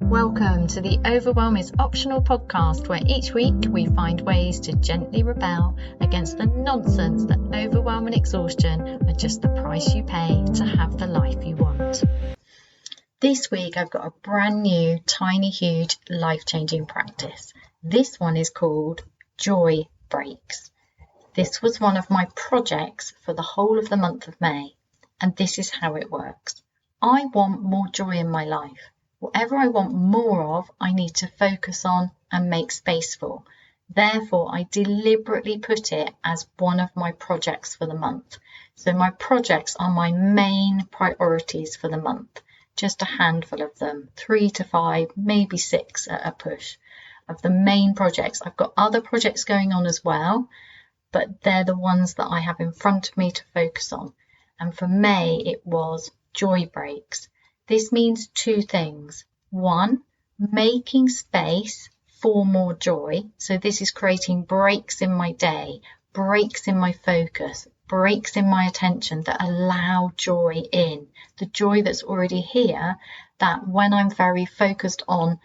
Welcome to the Overwhelm is Optional podcast, where each week we find ways to gently rebel against the nonsense that overwhelm and exhaustion are just the price you pay to have the life you want. This week I've got a brand new, tiny, huge, life-changing practice. This one is called Joy Breaks. This was one of my projects for the whole of the month of May, and this is how it works. I want more joy in my life. Whatever I want more of, I need to focus on and make space for. Therefore, I deliberately put it as one of my projects for the month. So my projects are my main priorities for the month. Just a handful of them, 3 to 5, maybe 6 at a push of the main projects. I've got other projects going on as well, but they're the ones that I have in front of me to focus on. And for May, it was joy breaks. This means 2 things. 1, making space for more joy. So this is creating breaks in my day, breaks in my focus, breaks in my attention that allow joy in. The joy that's already here, that when I'm very focused on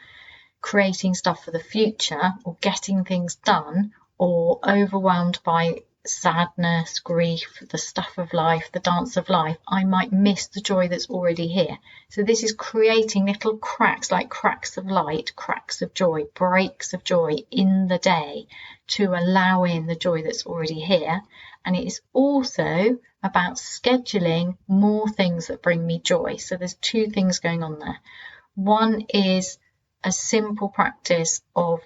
creating stuff for the future or getting things done or overwhelmed by sadness, grief, the stuff of life, the dance of life, I might miss the joy that's already here. So this is creating little cracks, like cracks of light, cracks of joy, breaks of joy in the day to allow in the joy that's already here. And it is also about scheduling more things that bring me joy. So there's 2 things going on there. One is a simple practice of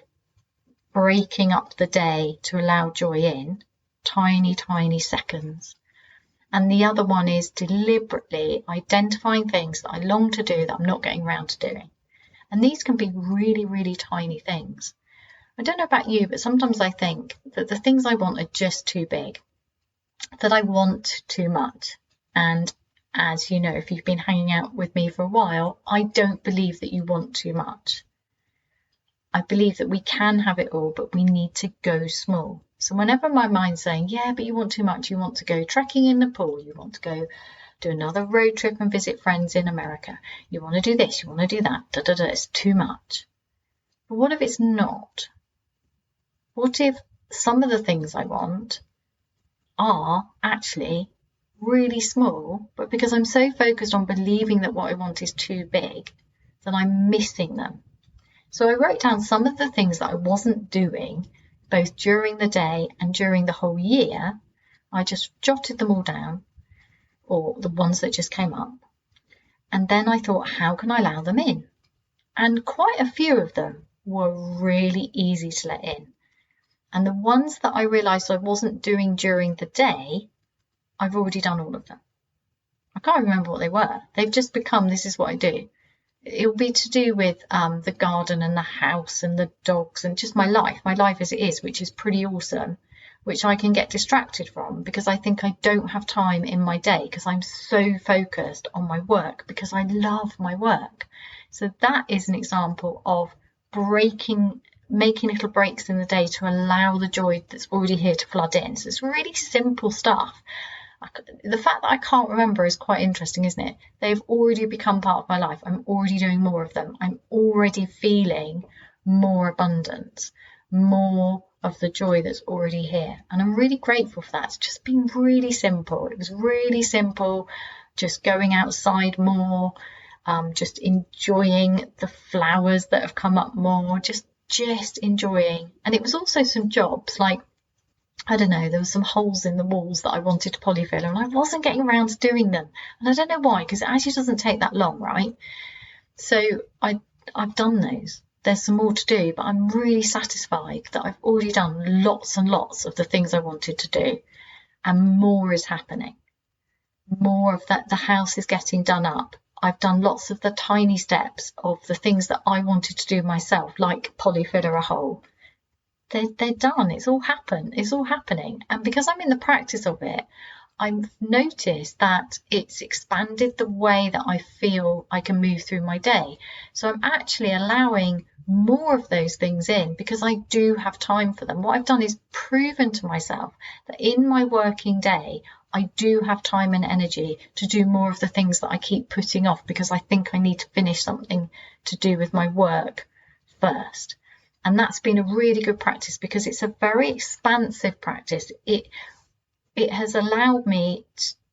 breaking up the day to allow joy in. Tiny seconds. And the other one is deliberately identifying things that I long to do that I'm not getting around to doing. And these can be really tiny things. I don't know about you, but sometimes I think that the things I want are just too big, that I want too much. And as you know, if you've been hanging out with me for a while, I don't believe that you want too much. I believe that we can have it all, but we need to go small. So whenever my mind's saying, yeah, but you want too much, you want to go trekking in Nepal, you want to go do another road trip and visit friends in America, you want to do this, you want to do that, it's too much. But what if it's not? What if some of the things I want are actually really small, but because I'm so focused on believing that what I want is too big, that I'm missing them? So I wrote down some of the things that I wasn't doing both during the day and during the whole year. I just jotted them all down, or the ones that just came up. And then I thought, how can I allow them in? And quite a few of them were really easy to let in. And the ones that I realised I wasn't doing during the day, I've already done all of them. I can't remember what they were. They've just become, this is what I do. It'll be to do with the garden and the house and the dogs and just my life as it is, which is pretty awesome, which I can get distracted from because I think I don't have time in my day because I'm so focused on my work because I love my work. So that is an example of making little breaks in the day to allow the joy that's already here to flood in. So it's really simple stuff. The fact that I can't remember is quite interesting, isn't it? They've already become part of my life. I'm already doing more of them. I'm already feeling more abundance, more of the joy that's already here. And I'm really grateful for that. It's just been really simple. It was really simple, just going outside more, just enjoying the flowers that have come up more, just enjoying. And it was also some jobs like, I don't know, there were some holes in the walls that I wanted to polyfill and I wasn't getting around to doing them. And I don't know why, because it actually doesn't take that long, right? So I've done those. There's some more to do, but I'm really satisfied that I've already done lots and lots of the things I wanted to do. And more is happening. More of that, the house is getting done up. I've done lots of the tiny steps of the things that I wanted to do myself, like polyfill a hole. They're done. It's all happening. And because I'm in the practice of it, I've noticed that it's expanded the way that I feel I can move through my day. So I'm actually allowing more of those things in because I do have time for them. What I've done is proven to myself that in my working day, I do have time and energy to do more of the things that I keep putting off because I think I need to finish something to do with my work first. And that's been a really good practice because it's a very expansive practice. It has allowed me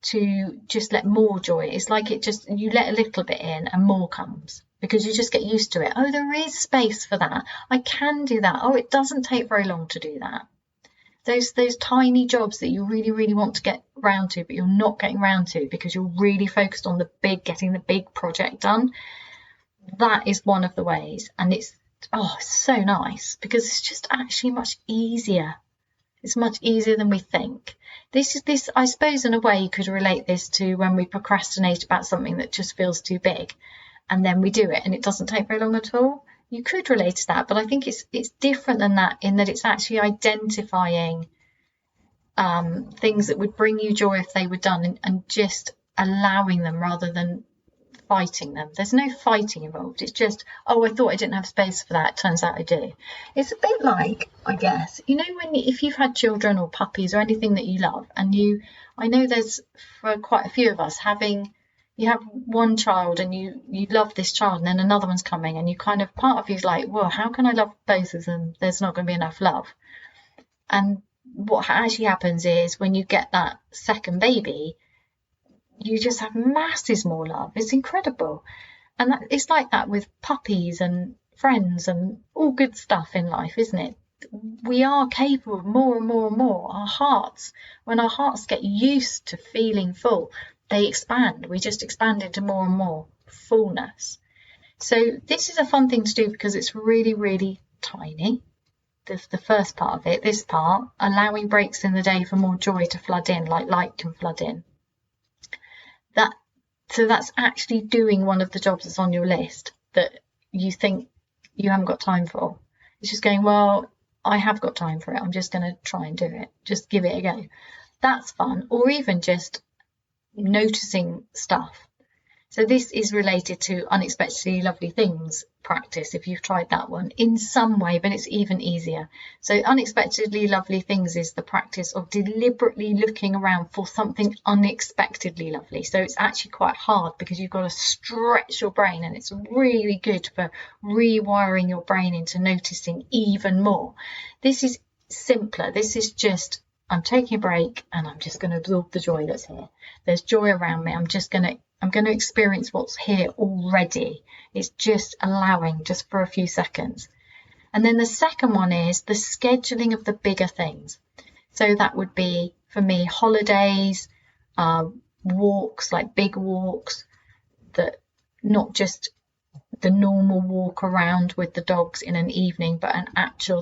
to just let more joy. It's like you let a little bit in and more comes because you just get used to it. Oh, there is space for that. I can do that. Oh, it doesn't take very long to do that. Those tiny jobs that you really, really want to get round to, but you're not getting round to because you're really focused on getting the big project done. That is one of the ways. And it's so nice because it's just actually much easier. It's much easier than we think. This, I suppose, in a way, you could relate this to when we procrastinate about something that just feels too big, and then we do it, and it doesn't take very long at all. You could relate to that, but I think it's different than that in that it's actually identifying things that would bring you joy if they were done, and just allowing them rather than fighting them. There's no fighting involved. It's just, I thought I didn't have space for that. Turns out I do. It's a bit like, I guess, if you've had children or puppies or anything that you love, and I know there's, for quite a few of us, you have one child and you love this child, and then another one's coming, and you kind of, part of you's like, well, how can I love both of them? There's not going to be enough love. And what actually happens is when you get that second baby, you just have masses more love. It's incredible. And it's like that with puppies and friends and all good stuff in life, isn't it? We are capable of more and more and more. When our hearts get used to feeling full, they expand. We just expand into more and more fullness. So this is a fun thing to do because it's really, really tiny. The first part of it, this part, allowing breaks in the day for more joy to flood in, like light can flood in. So that's actually doing one of the jobs that's on your list that you think you haven't got time for. It's just going, well, I have got time for it. I'm just going to try and do it. Just give it a go. That's fun. Or even just noticing stuff. So this is related to unexpectedly lovely things practice, if you've tried that one, in some way, but it's even easier. So unexpectedly lovely things is the practice of deliberately looking around for something unexpectedly lovely. So it's actually quite hard because you've got to stretch your brain, and it's really good for rewiring your brain into noticing even more. This is simpler. This is just, I'm taking a break and I'm just going to absorb the joy that's here. There's joy around me. I'm going to experience what's here already. It's just allowing, just for a few seconds. And then the second one is the scheduling of the bigger things. So that would be, for me, holidays, walks, like big walks, that not just the normal walk around with the dogs in an evening, but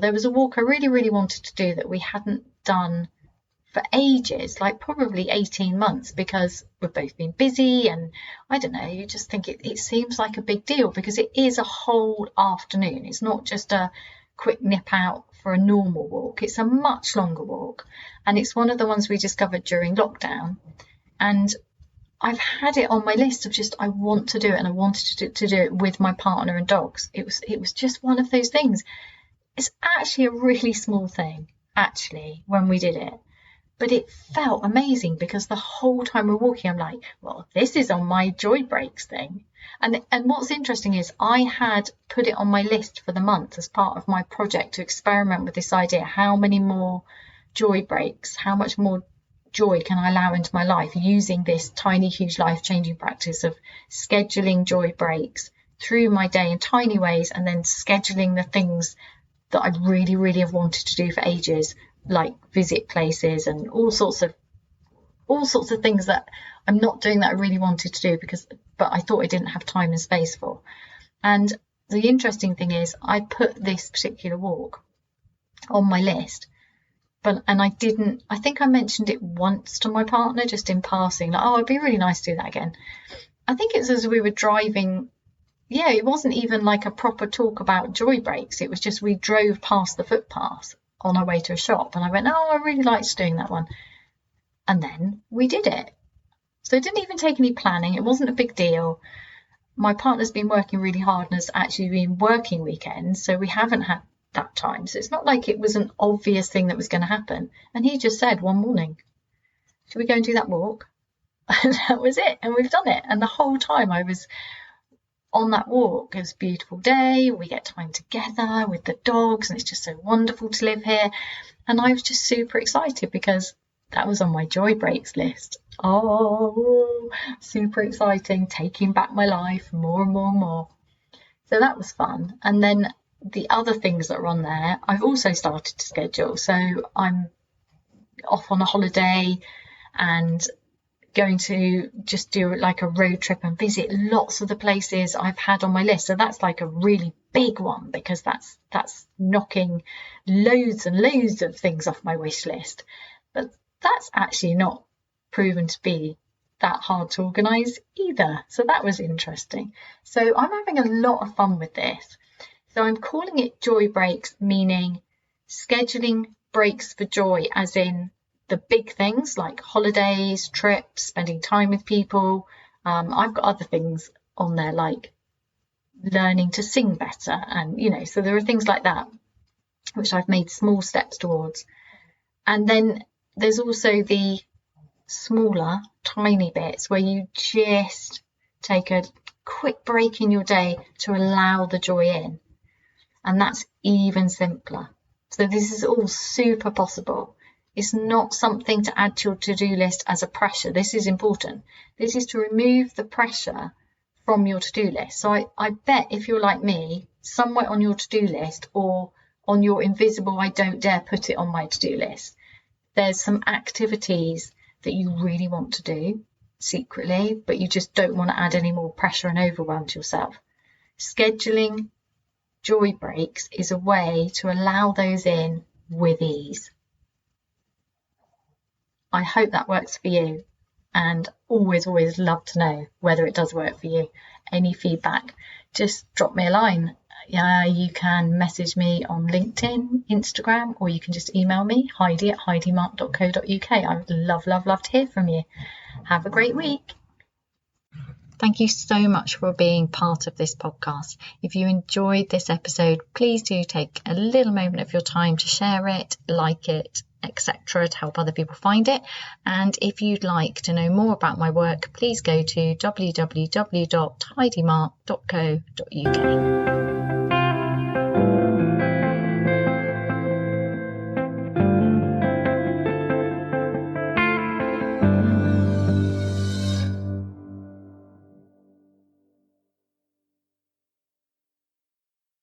there was a walk I really, really wanted to do that we hadn't done for ages, like probably 18 months, because we've both been busy, and I don't know, you just think it seems like a big deal because it is a whole afternoon. It's not just a quick nip out for a normal walk. It's a much longer walk, and it's one of the ones we discovered during lockdown, and I've had it on my list of just, I want to do it, and I wanted to do it with my partner and dogs. It was just one of those things. It's actually a really small thing, actually, when we did it. But it felt amazing because the whole time we're walking, I'm like, well, this is on my joy breaks thing. And what's interesting is I had put it on my list for the month as part of my project to experiment with this idea. How many more joy breaks, how much more joy can I allow into my life using this tiny, huge, life-changing practice of scheduling joy breaks through my day in tiny ways, and then scheduling the things that I really, really have wanted to do for ages, like visit places and all sorts of things that I'm not doing that I really wanted to do but I thought I didn't have time and space for. And the interesting thing is I put this particular walk on my list, and I think I mentioned it once to my partner just in passing, like, it'd be really nice to do that again. I think it's as we were driving. Yeah, it wasn't even like a proper talk about joy breaks. It was just we drove past the footpath on our way to a shop, and I went, I really liked doing that one. And then we did it. So it didn't even take any planning. It wasn't a big deal. My partner's been working really hard and has actually been working weekends, so we haven't had that time. So it's not like it was an obvious thing that was going to happen. And he just said one morning, should we go and do that walk? And that was it. And we've done it. And the whole time I was on that walk, it was a beautiful day. We get time together with the dogs, and it's just so wonderful to live here. And I was just super excited because that was on my joy breaks list. Oh, super exciting, taking back my life more and more and more. So that was fun. And then the other things that are on there, I've also started to schedule. So I'm off on a holiday and going to just do like a road trip and visit lots of the places I've had on my list. So that's like a really big one, because that's knocking loads and loads of things off my wish list. But that's actually not proven to be that hard to organise either. So that was interesting. So I'm having a lot of fun with this. So I'm calling it joy breaks, meaning scheduling breaks for joy, as in the big things like holidays, trips, spending time with people. I've got other things on there like learning to sing better, and so there are things like that which I've made small steps towards. And then there's also the smaller, tiny bits where you just take a quick break in your day to allow the joy in, and that's even simpler. So this is all super possible. It's not something to add to your to-do list as a pressure. This is important. This is to remove the pressure from your to-do list. So I bet if you're like me, somewhere on your to-do list or on your invisible I don't dare put it on my to-do list, there's some activities that you really want to do secretly, but you just don't want to add any more pressure and overwhelm to yourself. Scheduling joy breaks is a way to allow those in with ease. I hope that works for you, and always love to know whether it does work for you. Any feedback, just drop me a line. You can message me on LinkedIn, Instagram, or you can just email me, heidi@heidimarke.co.uk. I would love to hear from you. Have a great week. Thank you so much for being part of this podcast. If you enjoyed this episode, please do take a little moment of your time to share it, like it, etc., to help other people find it. And if you'd like to know more about my work, please go to www.heidimarke.co.uk.